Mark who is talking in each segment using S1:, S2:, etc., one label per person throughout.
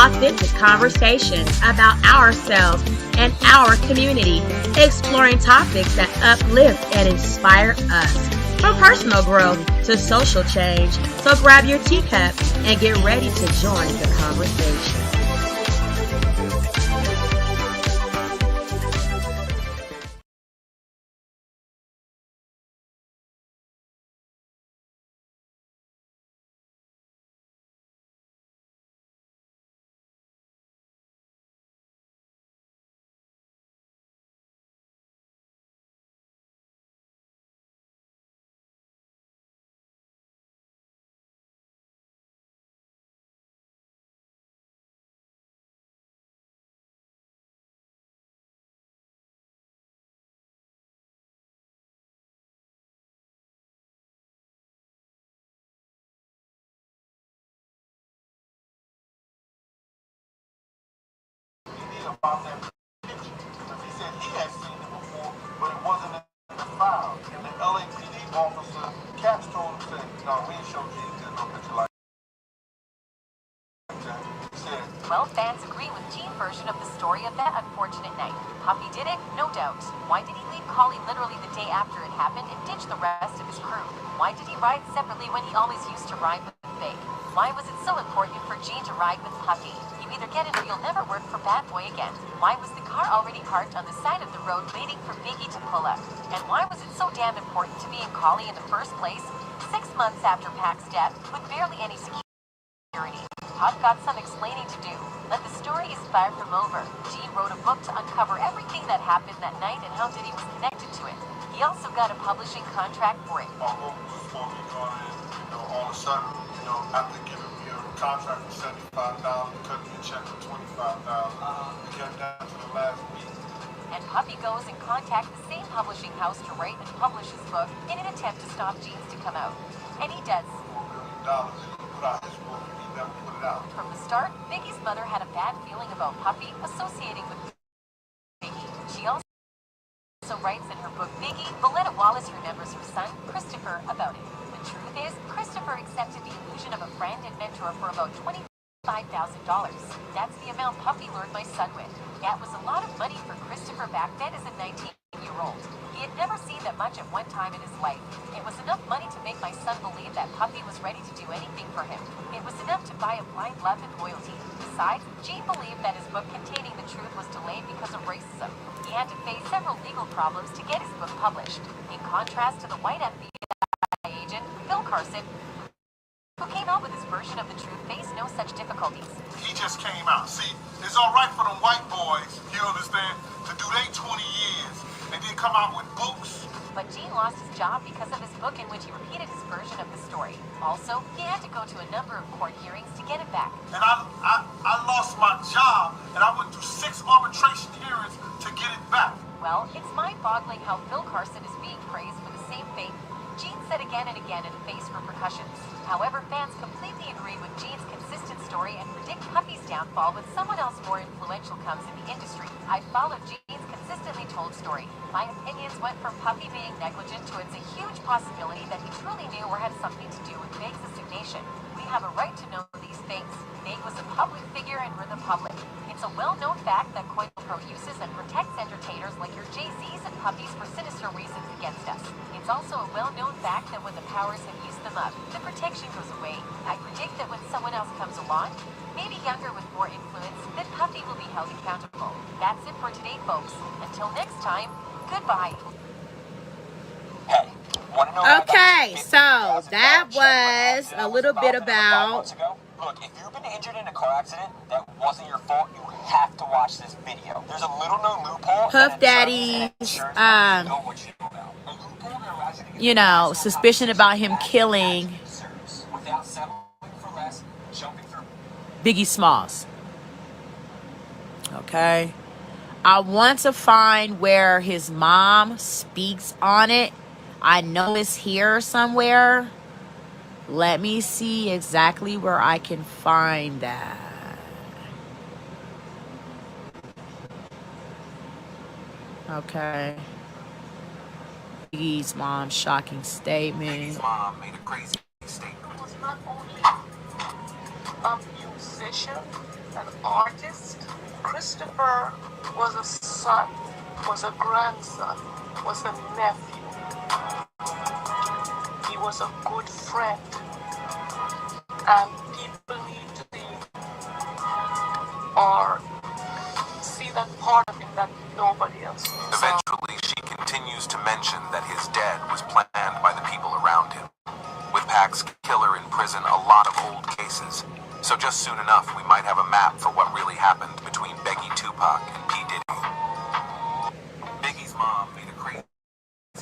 S1: authentic conversations about ourselves and our community, exploring topics that uplift and inspire us. From personal growth to social change. So grab your teacup and get ready to join the conversation.
S2: About that picture because he said he had seen it before, but it wasn't in the file. And the LAPD officer, Caps, told him, said, "No, we ain't show you no picture like that." He said,
S3: well, fans agree with Gene's version of the story of that unfortunate night. Puffy did it, no doubt. Why did he leave Collie literally the day after it happened and ditch the rest of his crew? Why did he ride separately when he always used to ride with Fake? Why was it so important for Gene to ride with Puffy? You either get it or you'll never work for Bad Boy again. Why was the car already parked on the side of the road waiting for Biggie to pull up? And why was it so damn important to be in Collie in the first place? 6 months after Pac's death, with barely any security. Puff got some explaining to do. Let the story inspire him over. Gene wrote a book to uncover everything that happened that night and how Diddy was connected to it. He also got a publishing contract for it.
S2: "Our book was supposed to be going in, all of a sudden, after giving me a contract for $75, cut me a check for $25. It came down to the last week."
S3: And Puffy goes and contacts the same publishing house to write and publish his book in an attempt to stop Gene's to come out. And he does.
S2: $4 million, and he put out his book, and he never put it out.
S3: From the start, Biggie's mother had a bad feeling about Puffy associating with Biggie. She also writes in her book Biggie, Belinda Wallace remembers her son, Christopher, about it. The truth is, Christopher accepted the illusion of a friend and mentor for about $25,000. That's the amount Puffy lured my son with. That was a lot of money for Christopher back then as a 19-year-old. He had never seen that much at one time in his life. It was enough money to make my son believe that Puffy was ready to do anything for him. It was enough to buy a blind love and loyalty. Besides, Gene believed that his book containing the truth was delayed because of racism. He had to face several legal problems to get his book published. In contrast to the white FBI agent, Phil Carson, who came out with his version of the truth, faced no such difficulties.
S2: He just came out. See, it's all right for them white boys, you understand, to do their 20 years and then come out with books.
S3: But Gene lost his job because of his book in which he repeated his version of the story. Also, he had to go to a number of court hearings to get it back.
S2: And I lost my job, and I went through 6 arbitration hearings to get it back.
S3: Well, it's mind-boggling how Phil Carson is being praised for the same faith Gene said again and again and faced repercussions. However, fans completely agree with Gene's consistent story and predict Puffy's downfall when someone else more influential comes in the industry. I followed Gene's consistently told story. My opinions went from Puffy being negligent to it's a huge possibility that he truly knew or had something to do with Fake's assignation. We have a right to know these things. Fake was a public figure and we're the public. It's a well-known fact that Coin Pro uses and protects entertainers like your Jay-Z's and Puppies for sinister reasons against us. It's also a well-known fact that when the powers have used them up, the protection goes away. I predict that when someone else comes along, maybe younger with more influence, that Puffy will be held accountable. That's it for today, folks. Until next time, goodbye.
S4: Hey,
S1: Okay, so that was a little bit about...
S4: Look, if you've been injured in a car accident, that wasn't your fault. You have to watch this video. There's a little known loophole.
S1: Puff Daddy's, suspicion about him killing Biggie Smalls. Okay. I want to find where his mom speaks on it. I know it's here somewhere. Let me see exactly where I can find that. Okay. Biggie's mom's shocking statement.
S4: Biggie's mom made a crazy statement.
S5: Was not only a musician, an artist. Christopher was a son, was a grandson, was a nephew. He was a good friend. And people need to see that part of him that nobody else sees.
S6: Eventually, she continues to mention that his death was planned by the people around him. With Pac's killer in prison, a lot of old cases. So just soon enough, we might have a map for what really happened between Biggie Tupac and P. Diddy. Biggie's mom made a crazy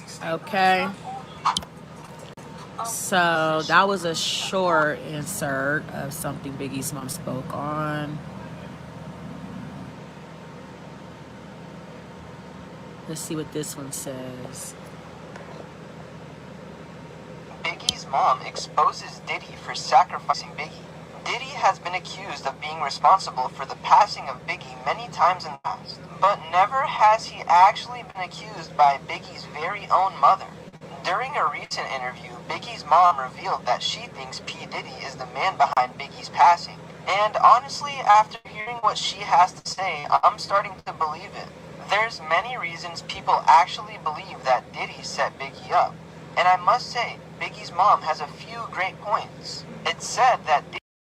S6: statement.
S1: Okay. So that was a short insert of something Biggie's mom spoke on. Let's see what this one says.
S7: Biggie's mom exposes Diddy for sacrificing Biggie. Diddy has been accused of being responsible for the passing of Biggie many times in the past, but never has he actually been accused by Biggie's very own mother. During a recent interview, Biggie's mom revealed that she thinks P. Diddy is the man behind Biggie's passing. And honestly, after hearing what she has to say, I'm starting to believe it. There's many reasons people actually believe that Diddy set Biggie up. And I must say, Biggie's mom has a few great points. It's said that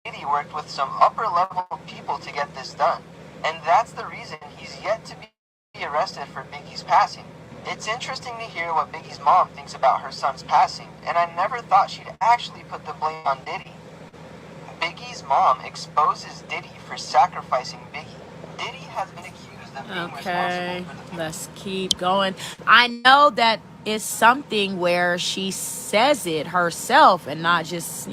S7: Diddy worked with some upper-level people to get this done. And that's the reason he's yet to be arrested for Biggie's passing. It's interesting to hear what Biggie's mom thinks about her son's passing, and I never thought she'd actually put the blame on Diddy. Biggie's mom exposes Diddy for sacrificing Biggie. Diddy has been accused of being responsible for the...
S1: Let's keep going. I know that it's something where she says it herself and not just,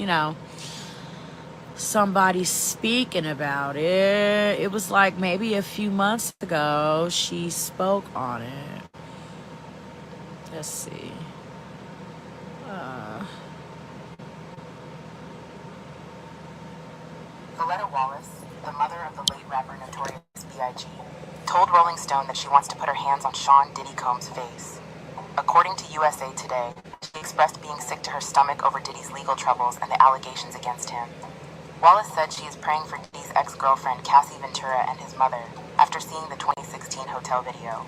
S1: somebody speaking about it. It was like maybe a few months ago she spoke on it. Let's see.
S8: Valletta Wallace, the mother of the late rapper Notorious B.I.G., told Rolling Stone that she wants to put her hands on Sean Diddy Combs' face. According to USA Today, she expressed being sick to her stomach over Diddy's legal troubles and the allegations against him. Wallace said she is praying for Diddy's ex-girlfriend Cassie Ventura and his mother after seeing the 2016 hotel video.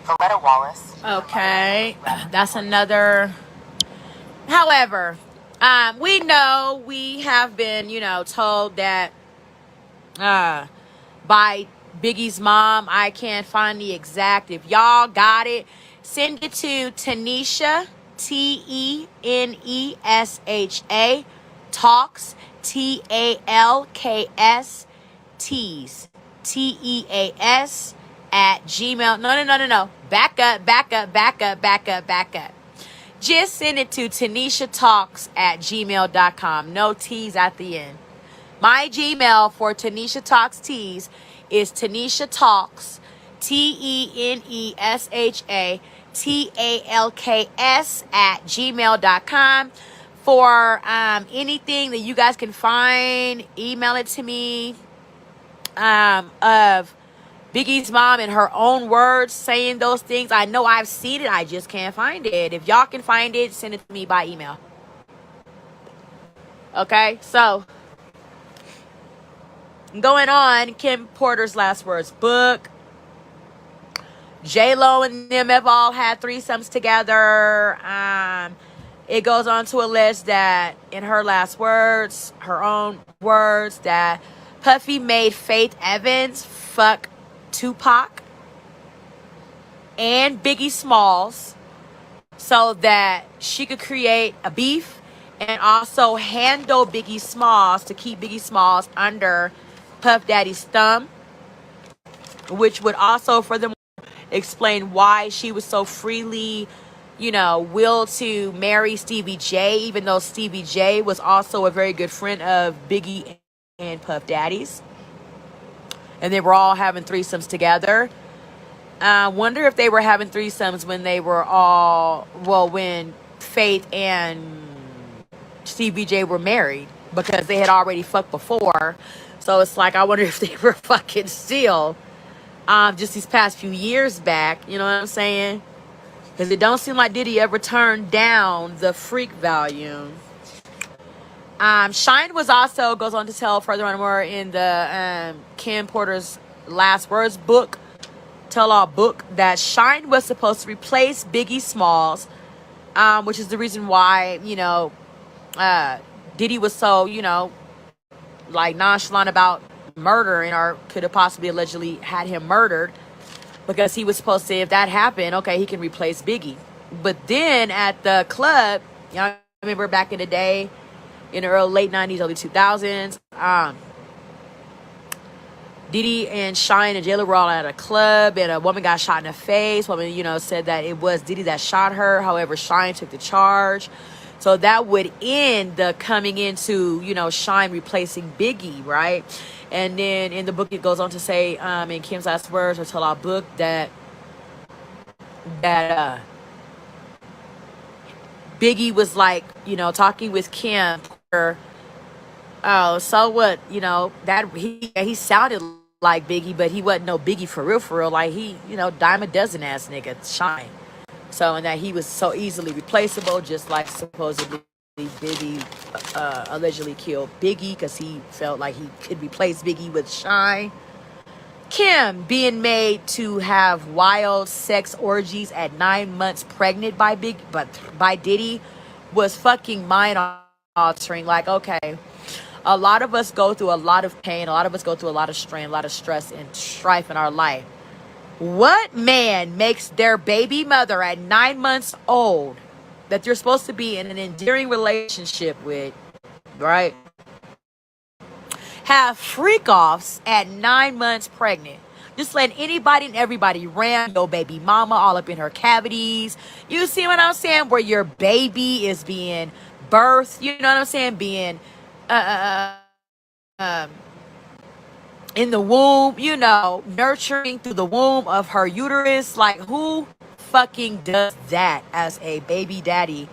S8: Valletta Wallace.
S1: Okay, that's another. However, we know we have been, told that by Biggie's mom. I can't find the exact. If y'all got it, send it to Tanisha, Tenesha, Talks, TALKS, Tees, TEAS at Gmail. No. Back up. Just send it to TanishaTalks at gmail.com. No T's at the end. My Gmail for Tanisha Talks Tees is Tanisha Talks, TENESHA TALKS at gmail.com. For anything that you guys can find, email it to me of Biggie's mom in her own words saying those things. I know I've seen it. I just can't find it. If y'all can find it, send it to me by email. Okay, so going on, Kim Porter's last words book. J-Lo and them have all had threesomes together. It goes on to allege that in her last words, her own words, that Puffy made Faith Evans fuck Tupac and Biggie Smalls so that she could create a beef and also handle Biggie Smalls to keep Biggie Smalls under Puff Daddy's thumb, which would also furthermore explain why she was so freely, willed to marry Stevie J, even though Stevie J was also a very good friend of Biggie and Puff Daddy's. And they were all having threesomes together. I wonder if they were having threesomes when they were when Faith and Stevie J were married, because they had already fucked before. So it's like, I wonder if they were fucking still just these past few years back. You know what I'm saying? Because it don't seem like Diddy ever turned down the freak value. Shine was also goes on to tell further on more in the Kim Porter's Last Words book, tell-all book, that Shine was supposed to replace Biggie Smalls, which is the reason why, Diddy was so, like nonchalant about murdering, or could have possibly allegedly had him murdered, because he was supposed to, if that happened, okay, he can replace Biggie. But then at the club, y'all remember back in the day, in the late 90s, early 2000s, Diddy and Shine and Jayla were all at a club, and a woman got shot in the face. Woman, said that it was Diddy that shot her. However, Shine took the charge. So that would end the coming into, Shine replacing Biggie, right? And then in the book, it goes on to say, in Kim's Last Words, or tell our book, that Biggie was like, talking with Kim. Oh, so what? That he sounded like Biggie, but he wasn't no Biggie for real. Like he, dime a dozen ass nigga, Shine. So, and that he was so easily replaceable, just like supposedly Biggie allegedly killed Biggie because he felt like he could replace Biggie with Shine. Kim being made to have wild sex orgies at 9 months pregnant by Diddy was fucking mind altering. Like, okay, a lot of us go through a lot of pain, a lot of us go through a lot of strain, a lot of stress and strife in our life. What man makes their baby mother at 9 months old, that you're supposed to be in an endearing relationship with, right, have freak offs at 9 months pregnant? Just letting anybody and everybody ram your baby mama all up in her cavities. You see what I'm saying? Where your baby is being birthed, you know what I'm saying? Being in the womb, nurturing through the womb of her uterus. Like, who fucking does that as a baby daddy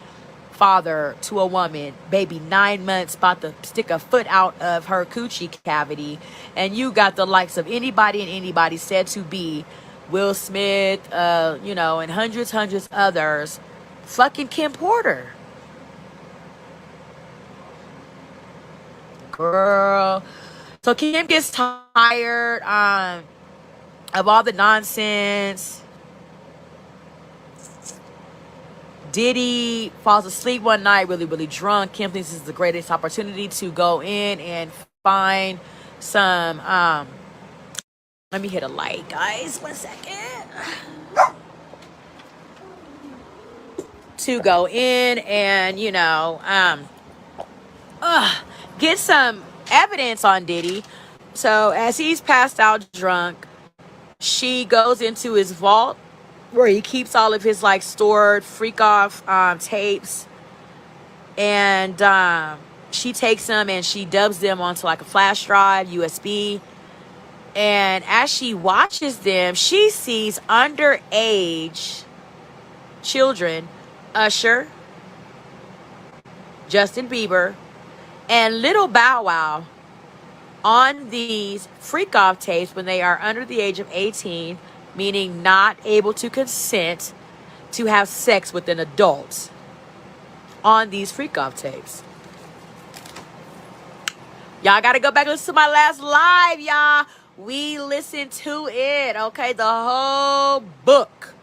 S1: father to a woman? Baby 9 months, about to stick a foot out of her coochie cavity, and you got the likes of anybody and anybody said to be Will Smith, and hundreds others, fucking Kim Porter. Girl. So Kim gets tired of all the nonsense. Diddy falls asleep one night, really drunk. Kim thinks this is the greatest opportunity to go in and find some, let me hit a light, guys. 1 second. To go in and, get some evidence on Diddy. So as he's passed out drunk, she goes into his vault where he keeps all of his stored freak off tapes, and she takes them and she dubs them onto a flash drive, USB. And as she watches them, she sees underage children, Usher, Justin Bieber, and Little Bow Wow on these freak off tapes when they are under the age of 18, meaning not able to consent to have sex with an adult, on these freak off tapes. Y'all gotta go back and listen to my last live, y'all. We listened to it, okay? The whole book.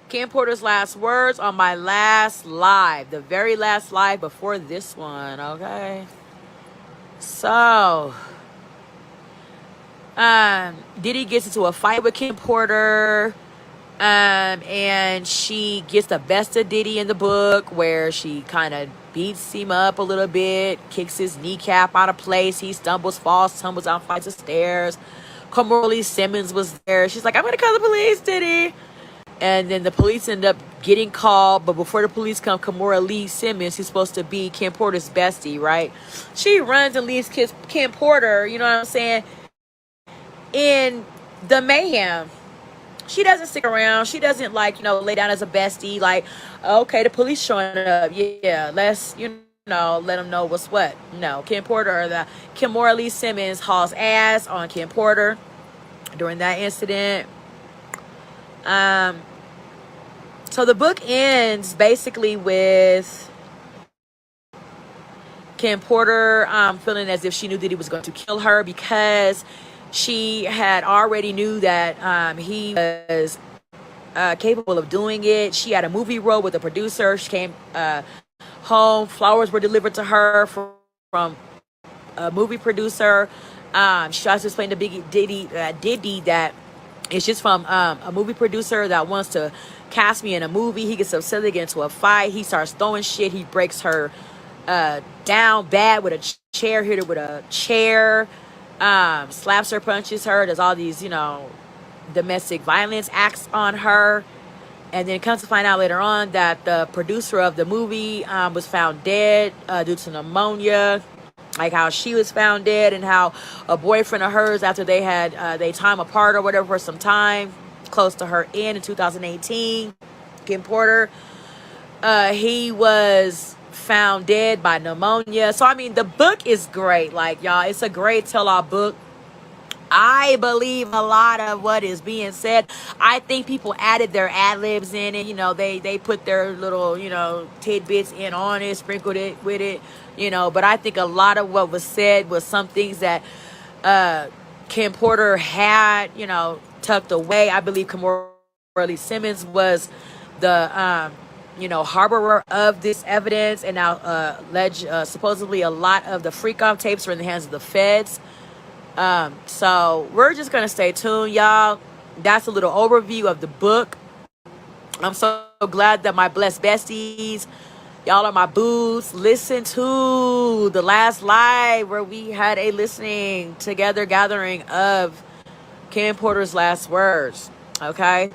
S1: Kim Porter's Last Words on my last live. The very last live before this one, okay? So, Diddy gets into a fight with Kim Porter, and she gets the best of Diddy in the book, where she kind of beats him up a little bit, kicks his kneecap out of place. He stumbles, falls, tumbles down flights of stairs. Kimora Simmons was there. She's like, I'm gonna call the police, Diddy. And then the police end up getting called, but before the police come, Kimora Simmons, who's supposed to be Kim Porter's bestie, right? She runs and leaves Kim Porter, you know what I'm saying, in the mayhem. She doesn't stick around. She doesn't lay down as a bestie. Like, okay, the police showing up. Yeah, let's, let them know what's what. No, Kim Porter, or Kimora Simmons hauls ass on Kim Porter during that incident. So the book ends basically with
S9: Kim Porter feeling as if she knew that he was going to kill her because she had already knew that he was capable of doing it. She had a movie role with a producer. She came home. Flowers were delivered to her from a movie producer. She tries to explain to Diddy that it's just from a movie producer that wants to cast me in a movie. He gets upset, they get into a fight. He starts throwing shit. He breaks her down bad with a chair, hit her with a chair, slaps her, punches her, does all these, domestic violence acts on her. And then comes to find out later on that the producer of the movie was found dead due to pneumonia. Like how she was found dead, and how a boyfriend of hers, after they had they time apart or whatever for some time, close to her in 2018, Kim Porter, he was found dead by pneumonia. So I mean, the book is great. Like, y'all, it's a great tell-all book. I believe a lot of what is being said. I think people added their ad-libs in it. They put their little, tidbits in on it, sprinkled it with it, But I think a lot of what was said was some things that Kim Porter had, tucked away. I believe Kimberly Simmons was the, harborer of this evidence. And now supposedly a lot of the freak-off tapes are in the hands of the feds. So we're just gonna stay tuned, y'all. That's a little overview of the book. I'm so glad that my blessed besties, y'all are my boos, listen to the last live where we had a listening together gathering of Kim Porter's last words. Okay.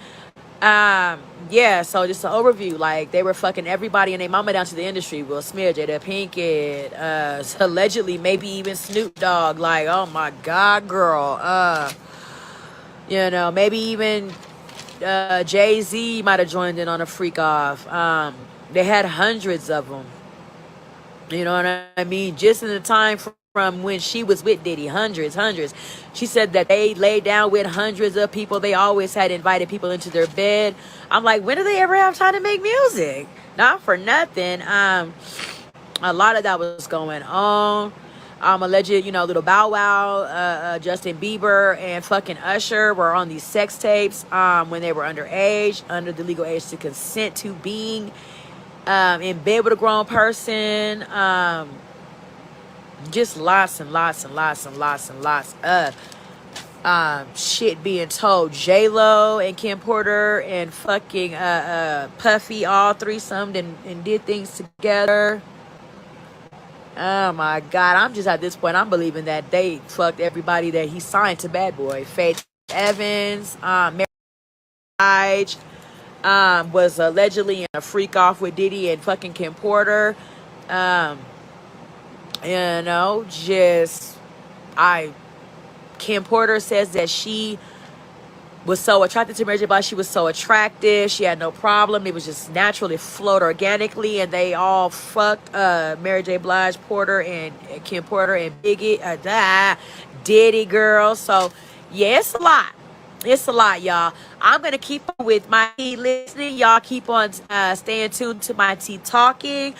S9: Yeah, so just an overview. Like, they were fucking everybody and their mama down to the industry. Will Smith, Jada Pinkett, allegedly maybe even Snoop Dogg. Like, oh my God, girl. Maybe even Jay-Z might have joined in on a freak off. They had hundreds of them. You know what I mean? Just in the time from when she was with Diddy, hundreds. She said that they laid down with hundreds of people. They always had invited people into their bed. I'm like, when do they ever have time to make music? Not for nothing. A lot of that was going on. Alleged, Little Bow Wow, Justin Bieber, and fucking Usher were on these sex tapes when they were underage, under the legal age to consent to being in bed with a grown person. Just lots and lots of shit being told. J-Lo and Kim Porter and fucking Puffy all threesomed and did things together. Oh my God, I'm just at this point, I'm believing that they fucked everybody that he signed to Bad Boy. Faith Evans, Mary J. Was allegedly in a freak off with Diddy and fucking Kim Porter. Kim Porter says that she was so attracted to Mary J. Blige. She was so attractive. She had no problem. It was just naturally flowed organically, and they all fucked Mary J. Blige, Porter, and Kim Porter, and Diddy, girl. So yeah, it's a lot. It's a lot, y'all. I'm gonna keep on with my tea listening. Y'all keep on staying tuned to my tea talking.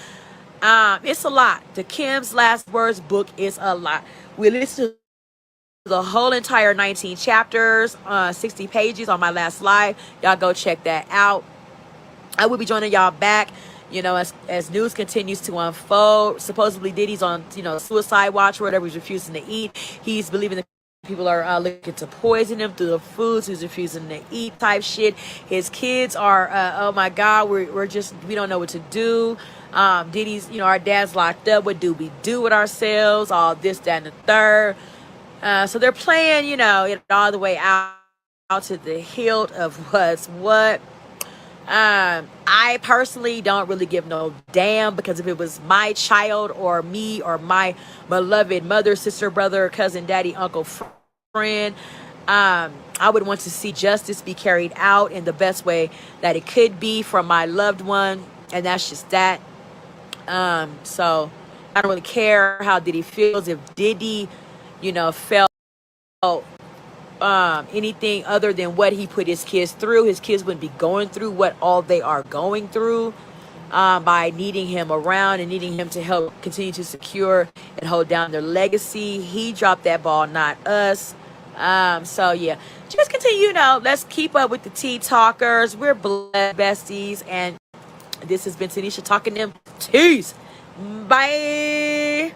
S9: It's a lot. The Kim's Last Words book is a lot. We listen to the whole entire 19 chapters, 60 pages on my last live. Y'all go check that out. I will be joining y'all back, as news continues to unfold. Supposedly Diddy's on, suicide watch or whatever. He's refusing to eat. He's believing that people are looking to poison him through the foods. He's refusing to eat type shit. His kids are, oh my God, we don't know what to do. Diddy's, our dad's locked up. What do we do with ourselves? All this, that, and the third. So they're playing, it all the way out to the hilt of what's what. I personally don't really give no damn, because if it was my child or me or my beloved mother, sister, brother, cousin, daddy, uncle, friend, I would want to see justice be carried out in the best way that it could be from my loved one. And that's just that. So I don't really care how Diddy feels. If Diddy, felt anything other than what he put his kids through, his kids wouldn't be going through what all they are going through. by needing him around and needing him to help continue to secure and hold down their legacy. He dropped that ball, not us. So yeah, just continue, let's keep up with the tea talkers. We're blessed besties, and this has been Tanisha talking them teas. Bye.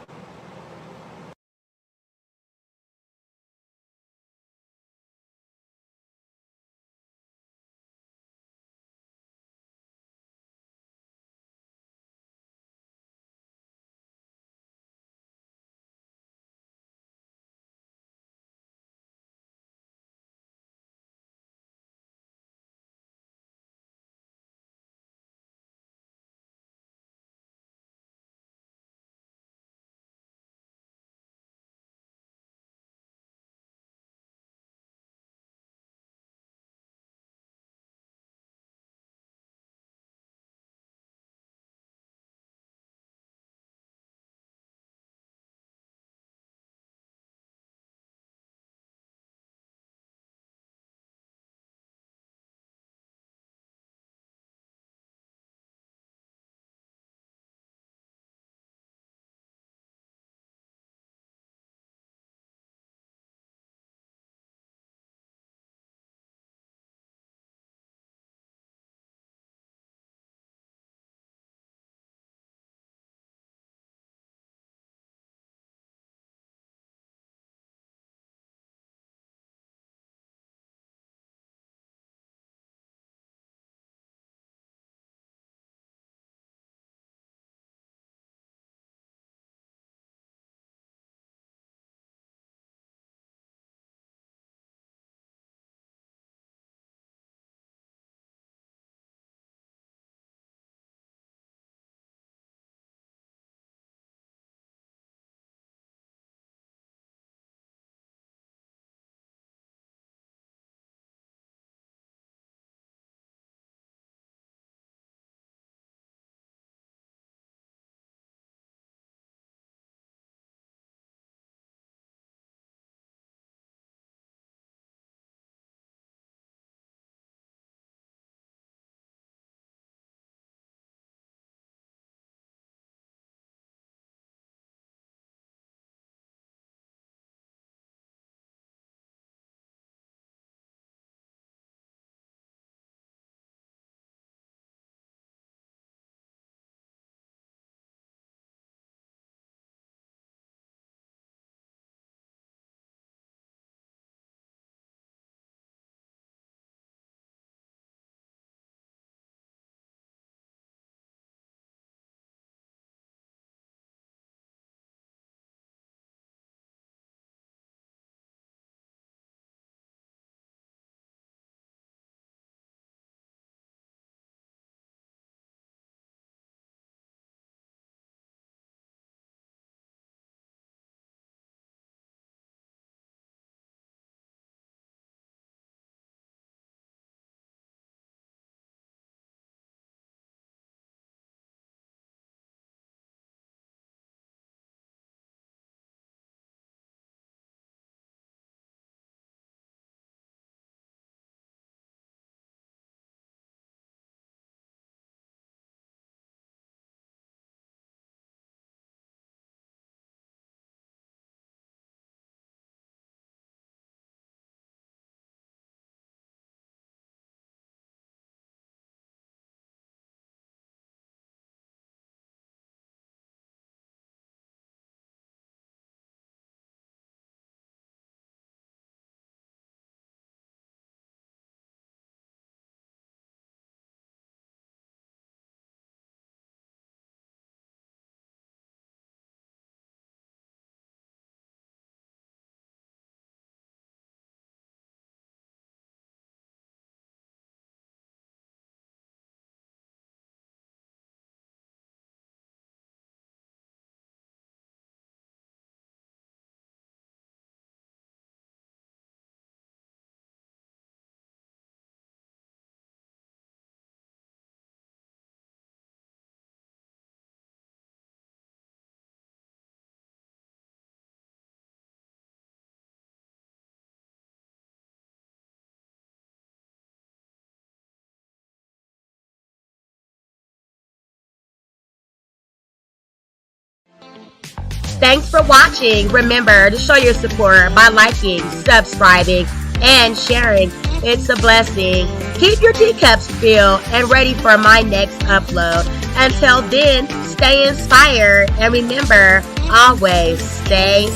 S1: Thanks for watching. Remember to show your support by liking, subscribing, and sharing. It's a blessing. Keep your teacups filled and ready for my next upload. Until then, stay inspired and remember, always stay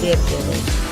S1: vigilant.